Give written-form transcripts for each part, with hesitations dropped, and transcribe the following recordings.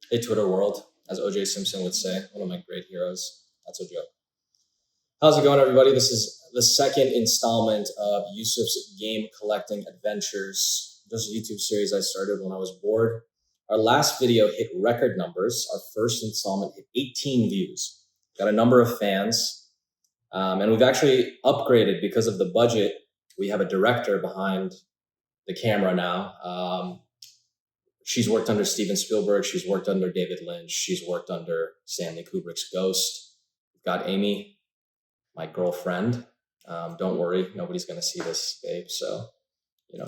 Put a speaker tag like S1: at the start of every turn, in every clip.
S1: Hey, Twitter world, as OJ Simpson would say, one of my great heroes. That's a joke. How's it going, everybody? This is the second installment of Yusuf's game collecting adventures. This is a YouTube series I started when I was bored. Our last video hit record numbers. Our first installment hit 18 views. Got a number of fans, and we've actually upgraded because of the budget. We have a director behind the camera now. She's worked under Steven Spielberg. She's worked under David Lynch. She's worked under Stanley Kubrick's Ghost. We've got Amy, my girlfriend. Don't worry, nobody's going to see this, babe. So,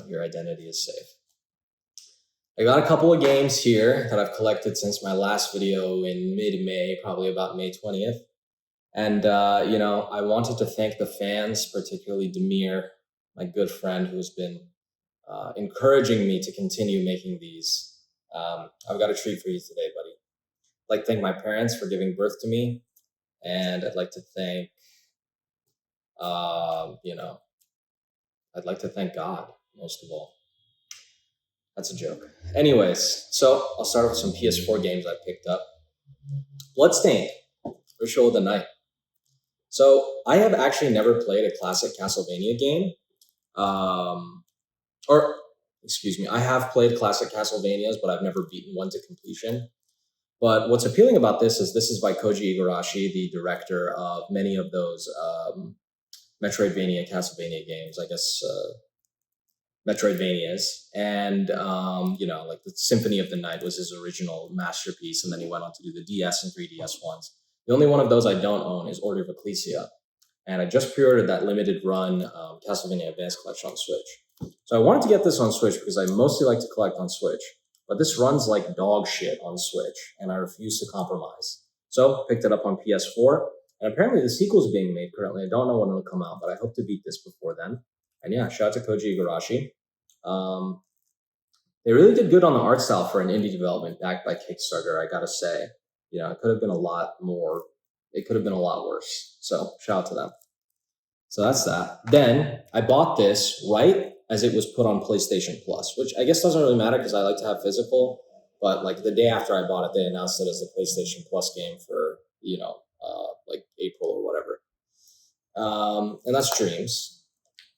S1: your identity is safe. I got a couple of games here that I've collected since my last video in mid-May, probably about May 20th. And, I wanted to thank the fans, particularly Demir, my good friend who's been encouraging me to continue making these. I've got a treat for you today, buddy. I'd like to thank my parents for giving birth to me, and I'd like to thank, God most of all. That's a joke. Anyways, so I'll start with some PS4 games I picked up. Bloodstained, Ritual of the Night. So I have actually never played a classic Castlevania game. I have played classic Castlevanias, but I've never beaten one to completion. But what's appealing about this is by Koji Igarashi, the director of many of those Metroidvania, Castlevania games, I guess Metroidvanias. And, like the Symphony of the Night was his original masterpiece, and then he went on to do the DS and 3DS ones. The only one of those I don't own is Order of Ecclesia. And I just pre-ordered that limited run Castlevania Advanced Collection on Switch. So I wanted to get this on Switch because I mostly like to collect on Switch. But this runs like dog shit on Switch, and I refuse to compromise. So picked it up on PS4, and apparently the sequel is being made currently. I don't know when it'll come out, but I hope to beat this before then. And yeah, shout out to Koji Igarashi. They really did good on the art style for an indie development backed by Kickstarter, I gotta say. It could have been a lot more. It could have been a lot worse. So shout out to them. So that's that. Then I bought this right as it was put on PlayStation Plus, which I guess doesn't really matter because I like to have physical. But like the day after I bought it, they announced it as a PlayStation Plus game for, like April or whatever. And that's Dreams.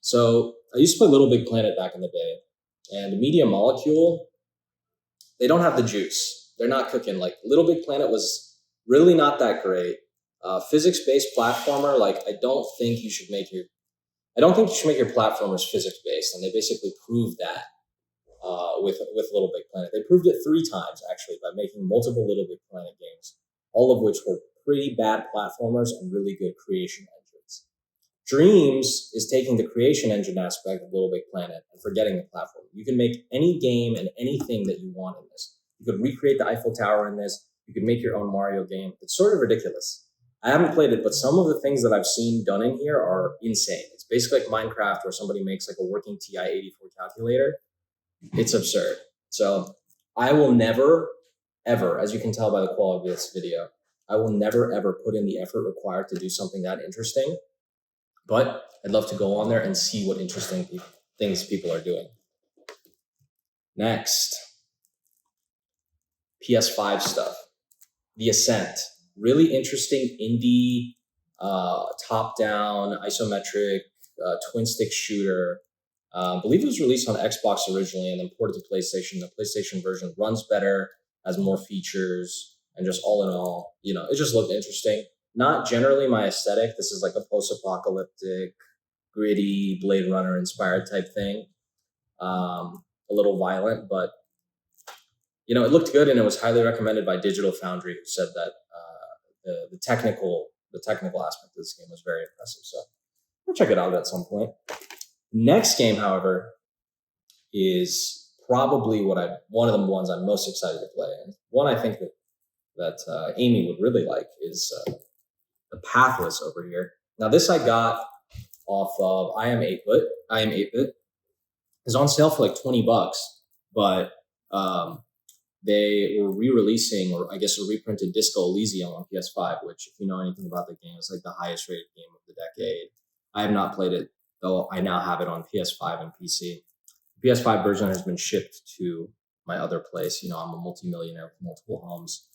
S1: So I used to play Little Big Planet back in the day. And Media Molecule, they don't have the juice. They're not cooking. Like Little Big Planet was really not that great. Physics-based platformer, like I don't think you should make your platformers physics-based, and they basically proved that with Little Big Planet. They proved it 3 times actually by making multiple Little Big Planet games, all of which were pretty bad platformers and really good creation engines. Dreams is taking the creation engine aspect of Little Big Planet and forgetting the platform. You can make any game and anything that you want in this. You could recreate the Eiffel Tower in this. You could make your own Mario game. It's sort of ridiculous. I haven't played it, but some of the things that I've seen done in here are insane. It's basically like Minecraft where somebody makes like a working TI-84 calculator. It's absurd. So I will never, ever, as you can tell by the quality of this video, I will never, ever put in the effort required to do something that interesting. But I'd love to go on there and see what interesting things people are doing. Next, PS5 stuff. The Ascent. Really interesting indie, top-down, isometric, twin-stick shooter. I believe it was released on Xbox originally and then ported to PlayStation. The PlayStation version runs better, has more features, and just all in all, it just looked interesting. Not generally my aesthetic. This is like a post-apocalyptic, gritty, Blade Runner-inspired type thing. A little violent, but, it looked good, and it was highly recommended by Digital Foundry, who said that the technical aspect of this game was very impressive. So we'll check it out at some point. Next game, however, is probably one of the ones I'm most excited to play. And one I think that Amy would really like is the Pathless over here. Now this I got off of I Am 8-Bit. It's on sale for like $20, but they were re-releasing, or I guess a reprinted Disco Elysium on PS5, which, if you know anything about the game, is like the highest rated game of the decade. I have not played it, though I now have it on PS5 and PC. The PS5 version has been shipped to my other place. You know, I'm a multimillionaire with multiple homes.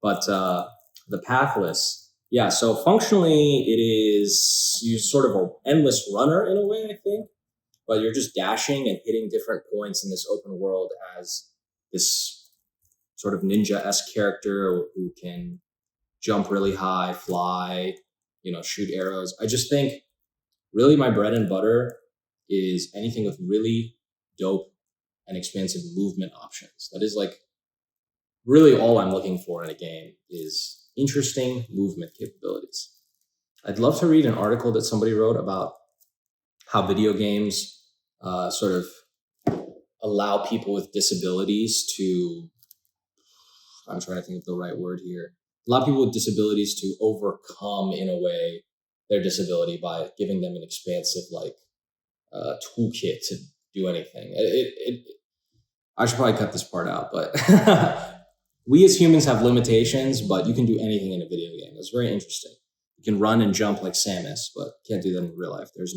S1: But the pathless, yeah. So functionally, it is you sort of an endless runner in a way, I think. But you're just dashing and hitting different points in this open world as this sort of ninja-esque character who can jump really high, fly, you know, shoot arrows. I just think really my bread and butter is anything with really dope and expansive movement options. That is like really all I'm looking for in a game is interesting movement capabilities. I'd love to read an article that somebody wrote about how video games sort of allow people with disabilities to, I'm trying to think of the right word here, allow people with disabilities to overcome in a way their disability by giving them an expansive like toolkit to do anything. I should probably cut this part out, but we as humans have limitations, but you can do anything in a video game. It's very interesting. You can run and jump like Samus, but can't do that in real life. There's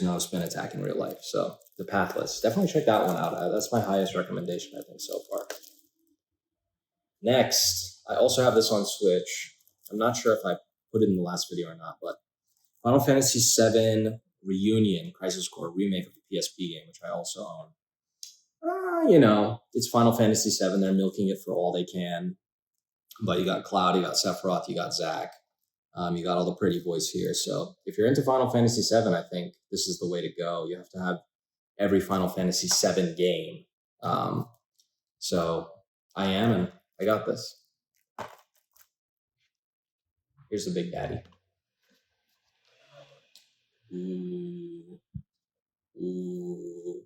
S1: no spin attack in real life. So the Pathless, definitely check that one out. That's my highest recommendation, I think, so far. Next, I also have this on Switch. I'm not sure if I put it in the last video or not, but Final Fantasy VII Reunion Crisis Core remake of the PSP game, which I also own. You know, it's Final Fantasy VII. They're milking it for all they can. But you got Cloud, you got Sephiroth, you got Zack. You got all the pretty boys here. So if you're into Final Fantasy VII, I think this is the way to go. You have to have every Final Fantasy VII game. So I am, and I got this. Here's the big daddy. Ooh. Ooh.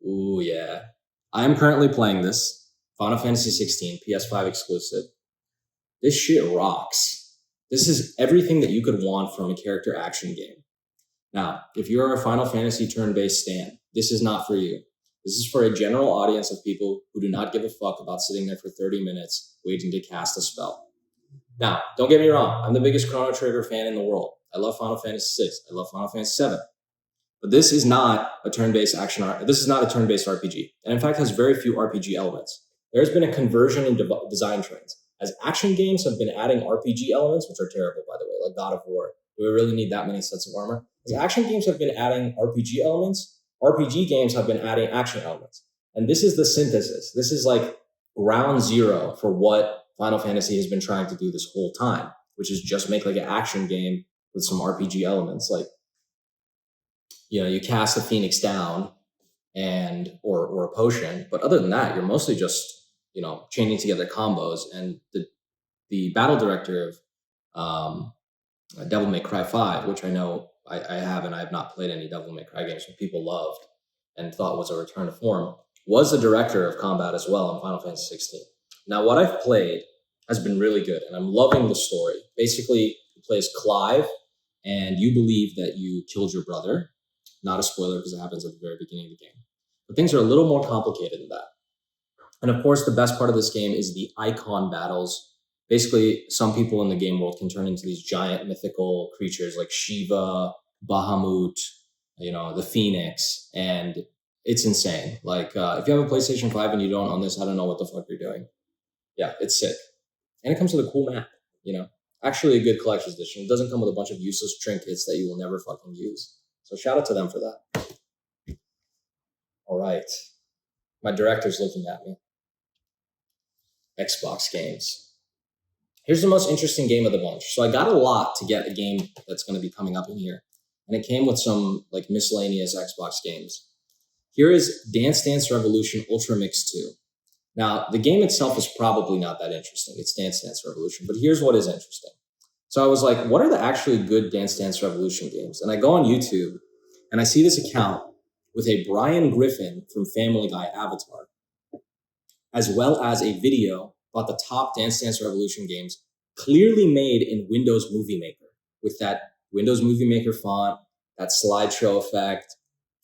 S1: Ooh, yeah. I am currently playing this. Final Fantasy 16, PS5 exclusive. This shit rocks. This is everything that you could want from a character action game. Now, if you're a Final Fantasy turn-based stan, this is not for you. This is for a general audience of people who do not give a fuck about sitting there for 30 minutes waiting to cast a spell. Now, don't get me wrong. I'm the biggest Chrono Trigger fan in the world. I love Final Fantasy VI. I love Final Fantasy VII. But this is not a turn-based action. This is not a turn-based RPG, and in fact has very few RPG elements. There's been a conversion in design trends as action games have been adding RPG elements, which are terrible, by the way, like God of War. Do we really need that many sets of armor? As action games have been adding RPG elements, RPG games have been adding action elements, and this is the synthesis. This is like ground zero for what Final Fantasy has been trying to do this whole time, which is just make like an action game with some RPG elements, like. You know, you cast a Phoenix down or a potion, but other than that, you're mostly just, you know, chaining together combos. And the battle director of Devil May Cry 5, which I know I have, and I have not played any Devil May Cry games, but people loved and thought was a return to form, was the director of combat as well in Final Fantasy 16. Now, what I've played has been really good, and I'm loving the story. Basically, you play as Clive, and you believe that you killed your brother. Not a spoiler because it happens at the very beginning of the game. But things are a little more complicated than that. And of course, the best part of this game is the icon battles. Basically, some people in the game world can turn into these giant mythical creatures like Shiva, Bahamut, you know, the Phoenix, and it's insane. Like, if you have a PlayStation 5 and you don't own this, I don't know what the fuck you're doing. Yeah, it's sick. And it comes with a cool map, you know. Actually, a good collector's edition. It doesn't come with a bunch of useless trinkets that you will never fucking use. So shout out to them for that. All right. My director's looking at me. Xbox games. Here's the most interesting game of the bunch. So I got a lot to get a game that's going to be coming up in here. And it came with some like miscellaneous Xbox games. Here is Dance Dance Revolution Ultra Mix 2. Now, the game itself is probably not that interesting. It's Dance Dance Revolution. But here's what is interesting. So I was like, what are the actually good Dance Dance Revolution games? And I go on YouTube, and I see this account with a Brian Griffin from Family Guy avatar, as well as a video about the top Dance Dance Revolution games clearly made in Windows Movie Maker, with that Windows Movie Maker font, that slideshow effect.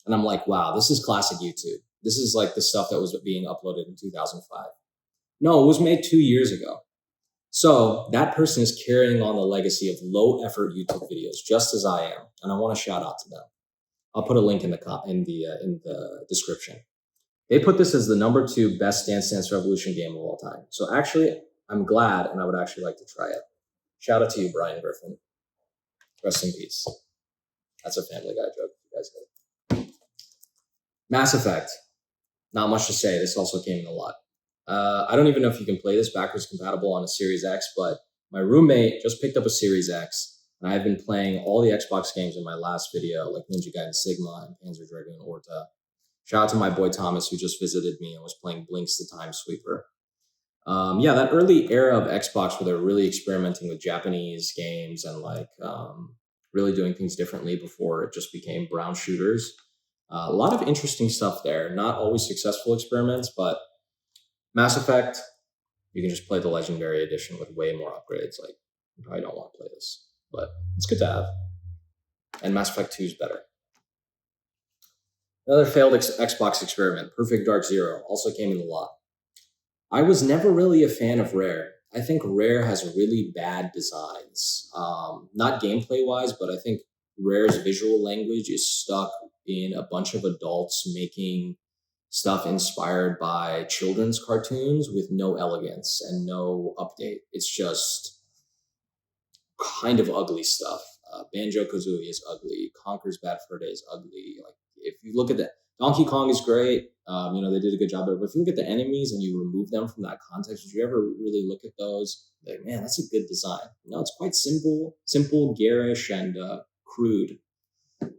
S1: And I'm like, wow, this is classic YouTube. This is like the stuff that was being uploaded in 2005. No, it was made 2 years ago. So that person is carrying on the legacy of low effort YouTube videos, just as I am, and I want to shout out to them. I'll put a link in the description. They put this as the #2 best Dance Dance Revolution game of all time. So actually, I'm glad, and I would actually like to try it. Shout out to you, Brian Griffin. Rest in peace. That's a Family Guy joke, you guys know. Mass Effect. Not much to say. This also came in a lot. I don't even know if you can play this backwards compatible on a Series X, but my roommate just picked up a Series X, and I've been playing all the Xbox games in my last video, like Ninja Gaiden Sigma and Panzer Dragoon Orta. Shout out to my boy Thomas, who just visited me and was playing Blinks the Time Sweeper. Yeah, that early era of Xbox where they were really experimenting with Japanese games and like really doing things differently before it just became brown shooters. A lot of interesting stuff there. Not always successful experiments, but Mass Effect, you can just play the Legendary Edition with way more upgrades. Like, you probably don't want to play this, but it's good to have. And Mass Effect 2 is better. Another failed Xbox experiment, Perfect Dark Zero, also came in a lot. I was never really a fan of Rare. I think Rare has really bad designs. Not gameplay-wise, but I think Rare's visual language is stuck in a bunch of adults making stuff inspired by children's cartoons with no elegance and no update. It's just kind of ugly stuff. Banjo-Kazooie is ugly. Conker's Bad Fur Day is ugly. Like, if you look at that, Donkey Kong is great. They did a good job there. But if you look at the enemies and you remove them from that context, did you ever really look at those? Like, man, that's a good design. It's quite simple, garish, and crude.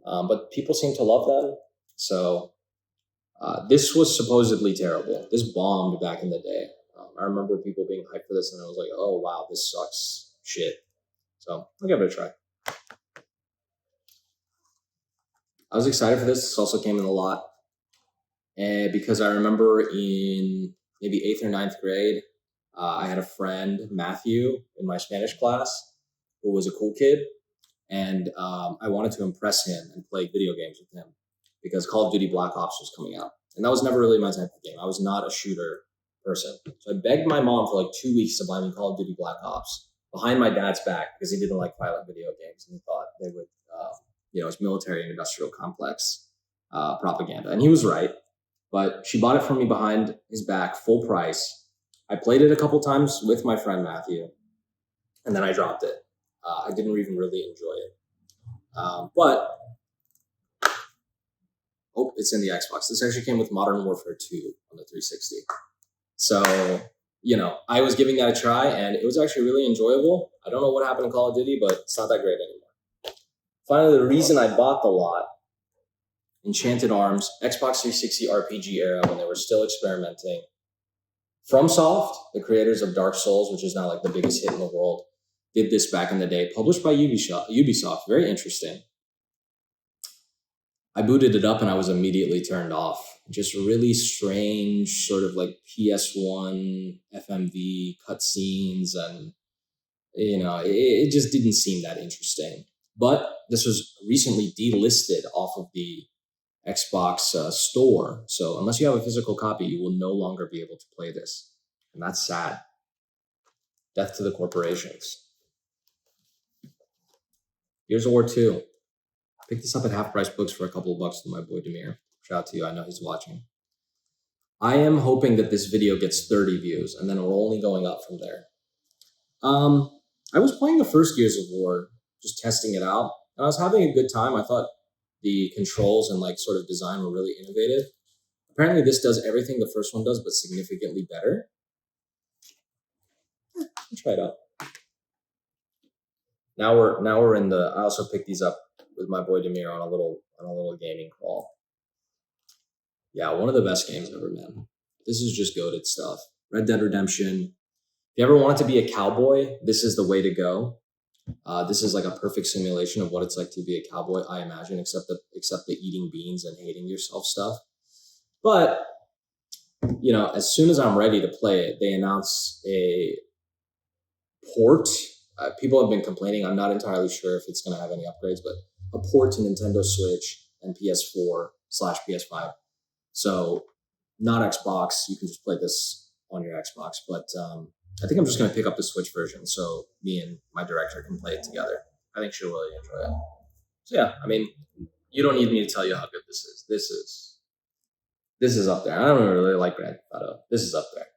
S1: But people seem to love them. So this was supposedly terrible. This bombed back in the day. I remember people being hyped for this, and I was like, oh, wow, this sucks shit. So I'll give it a try. I was excited for this. This also came in a lot. And because I remember in maybe 8th or 9th grade, I had a friend, Matthew, in my Spanish class, who was a cool kid. And I wanted to impress him and play video games with him because Call of Duty Black Ops was coming out. And that was never really my type of game. I was not a shooter person. So I begged my mom for like 2 weeks to buy me Call of Duty Black Ops behind my dad's back because he didn't like violent video games and he thought they would, it's military and industrial complex propaganda. And he was right. But she bought it for me behind his back, full price. I played it a couple times with my friend Matthew, and then I dropped it. I didn't even really enjoy it. But it's in the Xbox. This actually came with Modern Warfare 2 on the 360. So, I was giving that a try, and it was actually really enjoyable. I don't know what happened in Call of Duty, but it's not that great anymore. Finally, the reason I bought the lot, Enchanted Arms, Xbox 360 RPG era when they were still experimenting. FromSoft, the creators of Dark Souls, which is now like the biggest hit in the world, did this back in the day, published by Ubisoft. Very interesting. I booted it up and I was immediately turned off. Just really strange, sort of like PS1 FMV cutscenes, and it just didn't seem that interesting. But this was recently delisted off of the Xbox store. So unless you have a physical copy, you will no longer be able to play this. And that's sad. Death to the corporations. Gears of War 2. Picked this up at Half Price Books for a couple of bucks with my boy Demir. Shout out to you. I know he's watching. I am hoping that this video gets 30 views, and then we're only going up from there. I was playing the first Gears of War, just testing it out, and I was having a good time. I thought the controls and like sort of design were really innovative. Apparently this does everything the first one does, but significantly better. I'll try it out. Now we're in the, I also picked these up with my boy Demir on a little gaming crawl. Yeah, one of the best games ever, man. This is just goated stuff. Red Dead Redemption. If you ever wanted to be a cowboy, this is the way to go. This is like a perfect simulation of what it's like to be a cowboy, I imagine, except the eating beans and hating yourself stuff. But, as soon as I'm ready to play it, they announce a port. People have been complaining. I'm not entirely sure if it's going to have any upgrades, but a port to Nintendo Switch and PS4/PS5. So not Xbox. You can just play this on your Xbox. But I think I'm just going to pick up the Switch version so me and my director can play it together. I think she'll really enjoy it. So yeah, you don't need me to tell you how good this is. This is This is up there. I don't really like Grand Theft Auto. This is up there.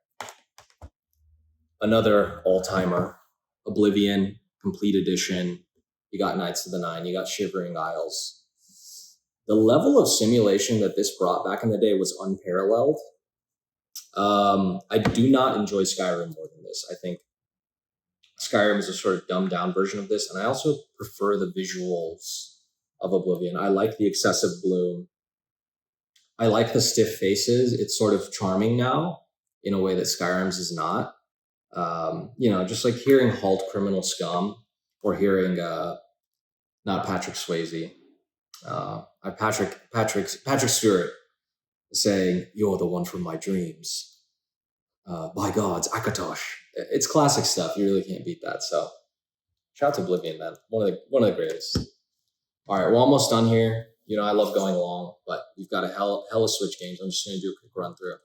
S1: Another all-timer, Oblivion, Complete Edition. You got Knights of the Nine. You got Shivering Isles. The level of simulation that this brought back in the day was unparalleled. I do not enjoy Skyrim more than this. I think Skyrim is a sort of dumbed down version of this, and I also prefer the visuals of Oblivion. I like the excessive bloom. I like the stiff faces. It's sort of charming now in a way that Skyrim's is not. Just like hearing Halt Criminal Scum or hearing not Patrick Swayze, Patrick Stewart saying, "You're the one from my dreams." By gods, Akatosh. It's classic stuff. You really can't beat that. So, shout out to Oblivion, man. One of the greatest. All right, we're almost done here. I love going long, but we've got a hella Switch games. I'm just gonna do a quick run through.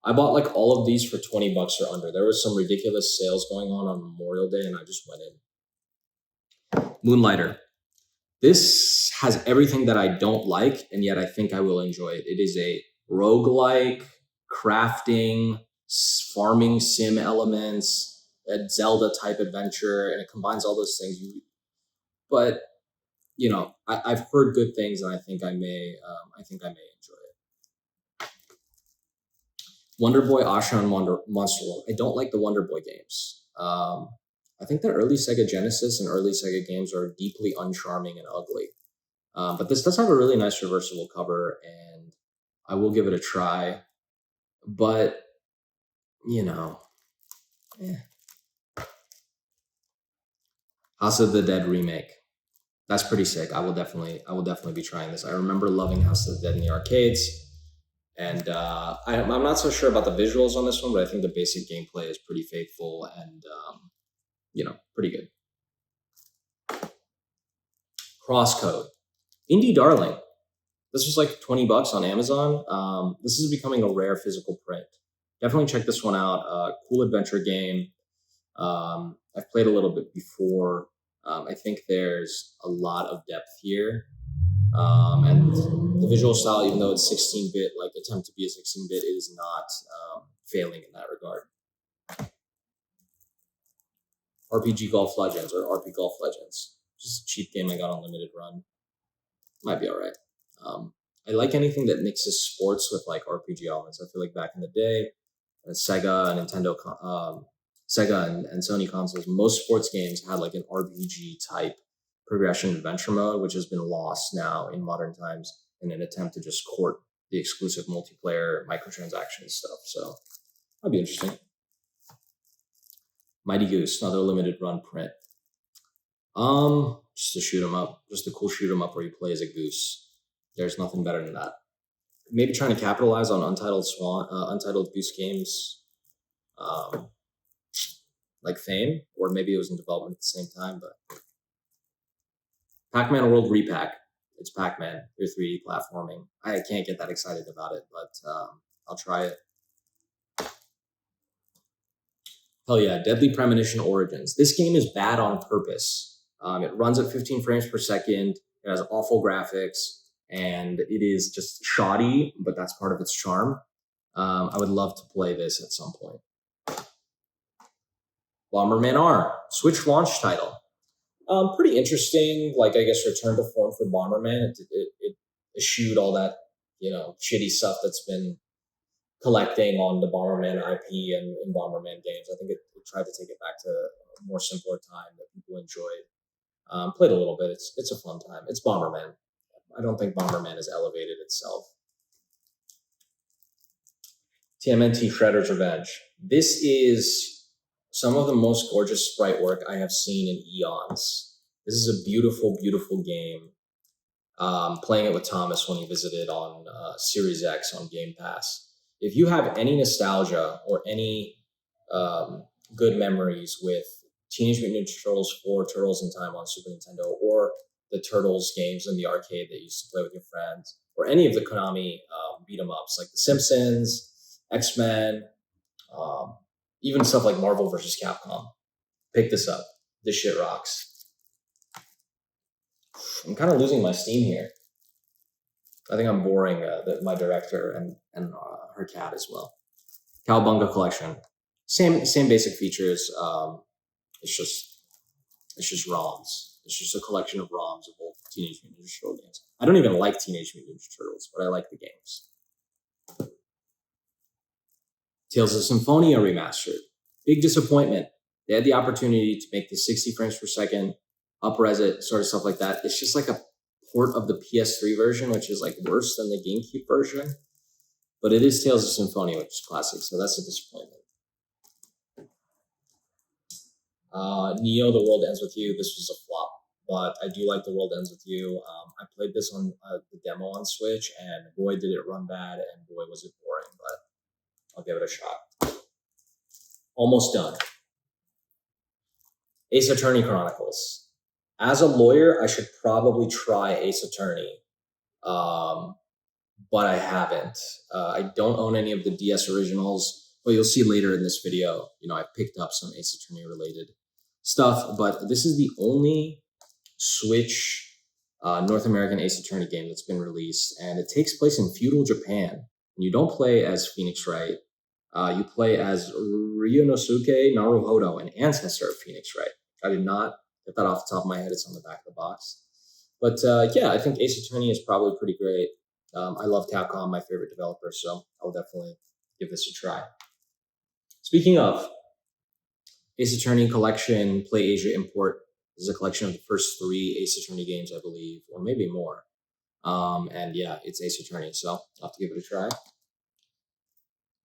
S1: I bought like all of these for $20 or under. There was some ridiculous sales going on Memorial Day, and I just went in. Moonlighter. This has everything that I don't like, and yet I think I will enjoy it. It is a roguelike, crafting, farming sim elements, a Zelda type adventure, and it combines all those things. But I've heard good things, and I think I may enjoy it. Wonder Boy, Asha, and Monster World. I don't like the Wonder Boy games. I think the early Sega Genesis and early Sega games are deeply uncharming and ugly. But this does have a really nice reversible cover, and I will give it a try. But, House of the Dead remake. That's pretty sick. I will definitely be trying this. I remember loving House of the Dead in the arcades. And I'm not so sure about the visuals on this one, but I think the basic gameplay is pretty faithful and, pretty good. Crosscode. Indie Darling. This was like $20 on Amazon. This is becoming a rare physical print. Definitely check this one out. Cool adventure game. I've played a little bit before. I think there's a lot of depth here. And the visual style, even though it's 16-bit, like attempt to be a 16-bit, it is not failing in that regard. RPG Golf Legends or RP Golf Legends. Just a cheap game I got on limited run. Might be all right. I like anything that mixes sports with like RPG elements. I feel like back in the day, Sega and Nintendo, Sega and Sony consoles, most sports games had like an RPG type progression adventure mode, which has been lost now in modern times in an attempt to just court the exclusive multiplayer microtransaction stuff. So that'd be interesting. Mighty Goose, another limited run print. Just a shoot 'em up, just a cool shoot 'em up where you play as a goose. There's nothing better than that. Maybe trying to capitalize on Untitled Goose Games, like fame, or maybe it was in development at the same time. But Pac-Man World Repack. It's Pac-Man, your 3D platforming. I can't get that excited about it, but I'll try it. Hell yeah, Deadly Premonition Origins. This game is bad on purpose. It runs at 15 frames per second. It has awful graphics, and it is just shoddy, but that's part of its charm. I would love to play this at some point. Bomberman R, Switch launch title. Pretty interesting, like I guess return to form for Bomberman. It eschewed all that, shitty stuff that's been collecting on the Bomberman IP and in Bomberman games. I think it tried to take it back to a more simpler time that people enjoyed. Played a little bit. It's a fun time. It's Bomberman. I don't think Bomberman has elevated itself. TMNT Shredder's Revenge. This is some of the most gorgeous sprite work I have seen in eons. This is a beautiful, beautiful game. Playing it with Thomas when he visited on Series X on Game Pass. If you have any nostalgia or any good memories with Teenage Mutant Ninja Turtles 4, Turtles in Time on Super Nintendo, or the Turtles games in the arcade that you used to play with your friends, or any of the Konami beat-em-ups like The Simpsons, X-Men, even stuff like Marvel vs. Capcom, pick this up. This shit rocks. I'm kind of losing my steam here. I think I'm boring my director, and and her cat as well. Cowabunga collection, same basic features. It's just ROMs. It's just a collection of ROMs of old Teenage Mutant Ninja Turtle games. I don't even like Teenage Mutant Ninja Turtles, but I like the games. Tales of Symphonia remastered. Big disappointment. They had the opportunity to make the 60 frames per second, up-res it, sort of stuff like that. It's just like a port of the PS3 version, which is like worse than the GameCube version. But it is Tales of Symphonia, which is classic, so that's a disappointment. Neo, The World Ends With You. This was a flop, but I do like The World Ends With You. I played this on the demo on Switch, and boy, did it run bad, and boy, was it boring, but I'll give it a shot. Almost done. Ace Attorney Chronicles. As a lawyer, I should probably try Ace Attorney, but I haven't. I don't own any of the DS originals, but you'll see later in this video, I picked up some Ace Attorney related stuff, but this is the only Switch North American Ace Attorney game that's been released, and it takes place in feudal Japan. And you don't play as Phoenix Wright. You play as Ryonosuke Naruhodo, an ancestor of Phoenix Wright. I did not get that off the top of my head. It's on the back of the box. But yeah, I think Ace Attorney is probably pretty great. I love Capcom, my favorite developer, so I'll definitely give this a try. Speaking of, Ace Attorney Collection Play Asia Import. This is a collection of the first 3 Ace Attorney games, I believe, or maybe more. And yeah, it's Ace Attorney, so I'll have to give it a try.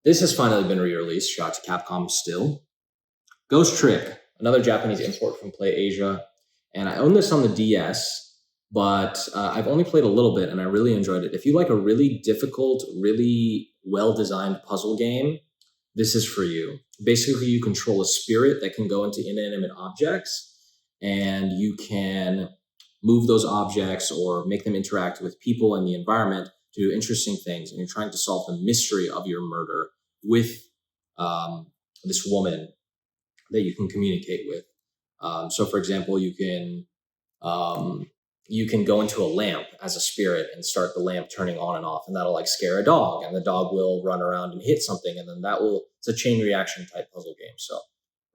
S1: This has finally been re-released. Shout out to Capcom still. Ghost Trick, another Japanese import from Play Asia. And I own this on the DS, but I've only played a little bit, and I really enjoyed it. If you like a really difficult, really well-designed puzzle game, this is for you. Basically, you control a spirit that can go into inanimate objects, and you can move those objects or make them interact with people and the environment to do interesting things. And you're trying to solve the mystery of your murder with this woman that you can communicate with. So, for example, you can go into a lamp as a spirit and start the lamp turning on and off, and that'll like scare a dog, and the dog will run around and hit something, and then it's a chain reaction type puzzle game. So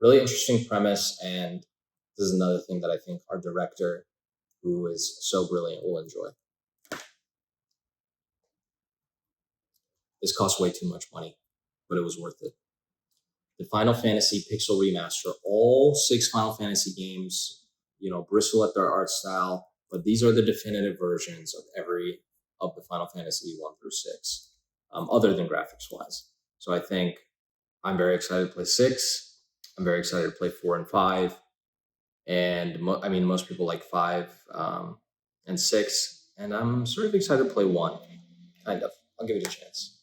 S1: really interesting premise, and this is another thing that I think our director, who is so brilliant, will enjoy. This cost way too much money, but it was worth it. The Final Fantasy Pixel Remaster. All 6 Final Fantasy games, bristle at their art style, but these are the definitive versions of every of the Final Fantasy 1 through 6, other than graphics-wise. So I think I'm very excited to play 6. I'm very excited to play 4 and 5. And most people like 5 and 6, and I'm sort of excited to play 1. Kind of. I'll give it a chance.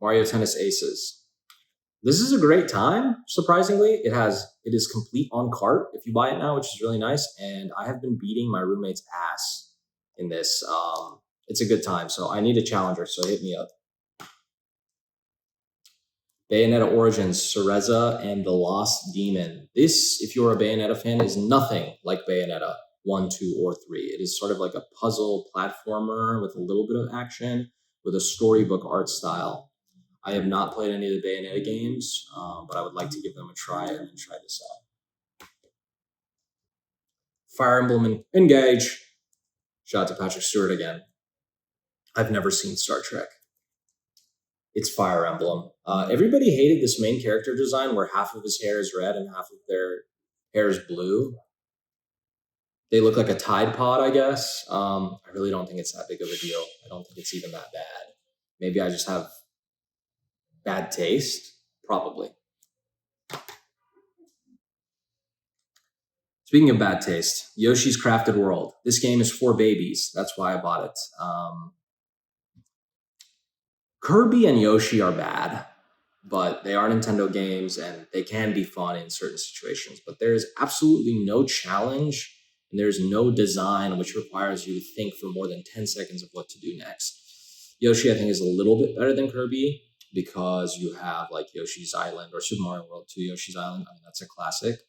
S1: Mario Tennis Aces. This is a great time, surprisingly. It is complete on cart if you buy it now, which is really nice. And I have been beating my roommate's ass in this. It's a good time, so I need a challenger, so hit me up. Bayonetta Origins, Cereza and the Lost Demon. This, if you're a Bayonetta fan, is nothing like Bayonetta 1, 2, or 3. It is sort of like a puzzle platformer with a little bit of action, with a storybook art style. I have not played any of the Bayonetta games, but I would like to give them a try and then try this out. Fire Emblem Engage. Shout out to Patrick Stewart again. I've never seen Star Trek. It's Fire Emblem. Everybody hated this main character design where half of his hair is red and half of their hair is blue. They look like a Tide Pod, I guess. I really don't think it's that big of a deal. I don't think it's even that bad. Maybe I just have bad taste? Probably. Speaking of bad taste, Yoshi's Crafted World. This game is for babies. That's why I bought it. Kirby and Yoshi are bad, but they are Nintendo games and they can be fun in certain situations. But there is absolutely no challenge and there's no design which requires you to think for more than 10 seconds of what to do next. Yoshi, I think, is a little bit better than Kirby, because you have like Yoshi's Island or Super Mario World 2 Yoshi's Island. That's a classic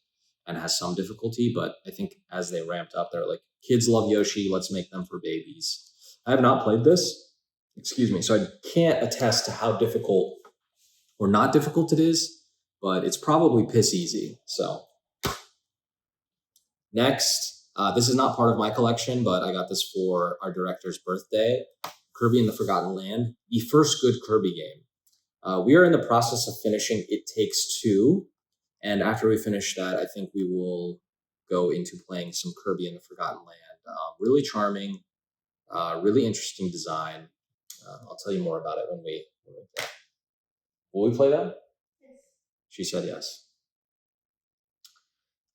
S1: and has some difficulty, but I think as they ramped up, they're like, kids love Yoshi, let's make them for babies. I have not played this. Excuse me. So I can't attest to how difficult or not difficult it is, but it's probably piss easy. So next, this is not part of my collection, but I got this for our director's birthday. Kirby and the Forgotten Land, the first good Kirby game. We are in the process of finishing It Takes Two, and after we finish that, I think we will go into playing some Kirby and the Forgotten Land. Really charming, really interesting design. I'll tell you more about it when we play. Will we play that? Yes. She said yes.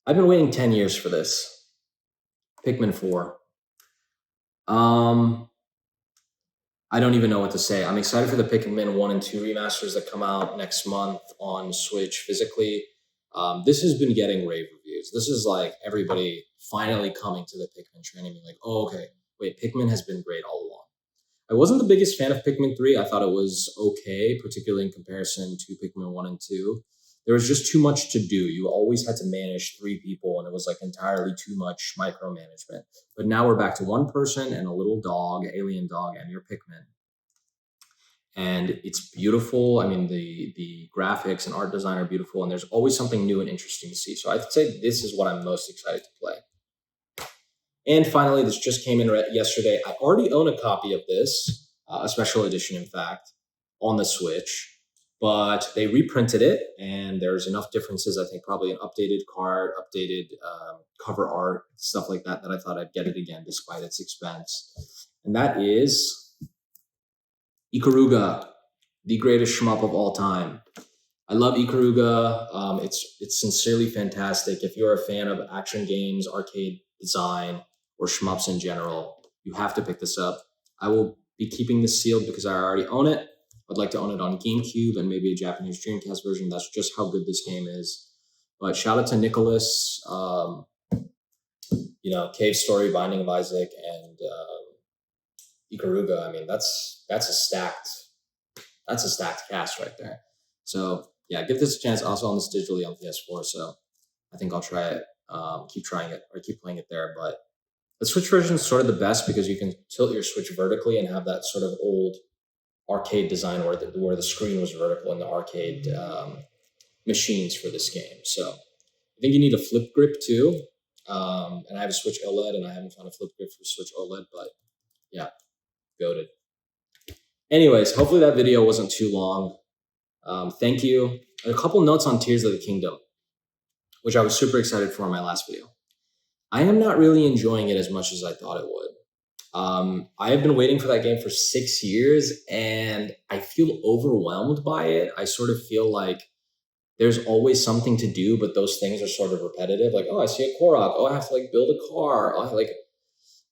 S1: I've been waiting 10 years for this. Pikmin 4. I don't even know what to say. I'm excited for the Pikmin 1 and 2 remasters that come out next month on Switch physically. This has been getting rave reviews. This is like everybody finally coming to the Pikmin train and being like, oh, okay, wait, Pikmin has been great all along. I wasn't the biggest fan of Pikmin 3. I thought it was okay, particularly in comparison to Pikmin 1 and 2. There was just too much to do. You always had to manage 3 people, and it was like entirely too much micromanagement. But now we're back to 1 person and a little dog, alien dog, and your Pikmin. And it's beautiful. I mean, the graphics and art design are beautiful, and there's always something new and interesting to see. So I'd say this is what I'm most excited to play. And finally, this just came in yesterday. I already own a copy of this, a special edition, in fact, on the Switch. But they reprinted it, and there's enough differences. I think probably an updated card, updated cover art, stuff like that, that I thought I'd get it again despite its expense. And that is Ikaruga, the greatest shmup of all time. I love Ikaruga. It's sincerely fantastic. If you're a fan of action games, arcade design, or shmups in general, you have to pick this up. I will be keeping this sealed because I already own it. I'd like to own it on GameCube and maybe a Japanese Dreamcast version. That's just how good this game is. But shout out to Nicholas, Cave Story, Binding of Isaac, and Ikaruga. I mean, that's a stacked cast right there. So yeah, give this a chance. Also on this digitally on PS4. So I think I'll try it. Keep trying it or keep playing it there. But the Switch version is sort of the best because you can tilt your Switch vertically and have that sort of old arcade design where the screen was vertical in the arcade machines for this game. So I think you need a flip grip too. And I have a Switch OLED, and I haven't found a flip grip for Switch OLED, but yeah, goated. Anyways, hopefully that video wasn't too long. Thank you. A couple notes on Tears of the Kingdom, which I was super excited for in my last video. I am not really enjoying it as much as I thought it would. I have been waiting for that game for 6 years, and I feel overwhelmed by it. I sort of feel like there's always something to do, but those things are sort of repetitive. Like, oh, I see a Korok. Oh, I have to build a car.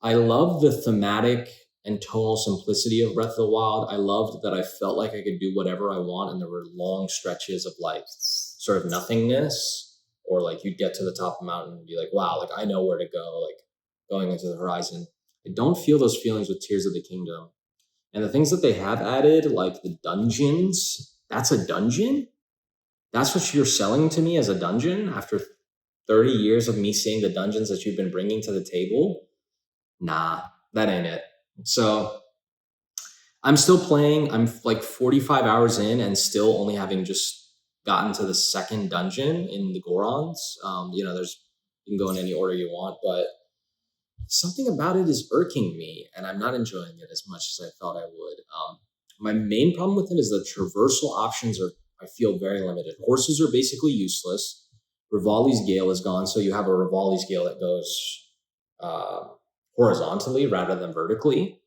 S1: I love the thematic and tonal simplicity of Breath of the Wild. I loved that I felt like I could do whatever I want, and there were long stretches of sort of nothingness, or you'd get to the top of the mountain and be like, wow, I know where to go, going into the horizon. I don't feel those feelings with Tears of the Kingdom. And the things that they have added, like the dungeons, that's a dungeon? That's what you're selling to me as a dungeon after 30 years of me seeing the dungeons that you've been bringing to the table? Nah, that ain't it. So I'm still playing. I'm 45 hours in and still only having just gotten to the second dungeon in the Gorons. You can go in any order you want, but something about it is irking me, and I'm not enjoying it as much as I thought I would. My main problem with it is the traversal options I feel very limited. Horses are basically useless. Rivali's Gale is gone, so you have a Rivali's Gale that goes horizontally rather than vertically,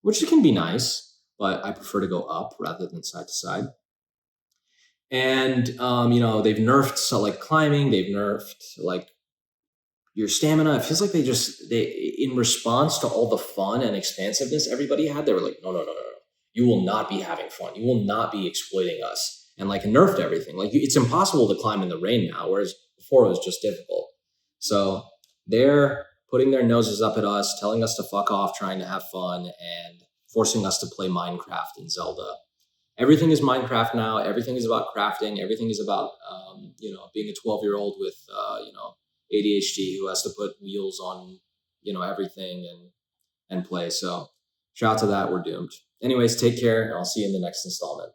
S1: which can be nice, but I prefer to go up rather than side to side. And they've nerfed climbing. They've nerfed your stamina. It feels like they in response to all the fun and expansiveness everybody had, they were like, no. You will not be having fun. You will not be exploiting us. And nerfed everything. It's impossible to climb in the rain now, whereas before it was just difficult. So they're putting their noses up at us, telling us to fuck off, trying to have fun, and forcing us to play Minecraft and Zelda. Everything is Minecraft now. Everything is about crafting. Everything is about, being a 12-year-old with, ADHD who has to put wheels on, everything and play. So Shout out to that. We're doomed. Anyways, take care, and I'll see you in the next installment.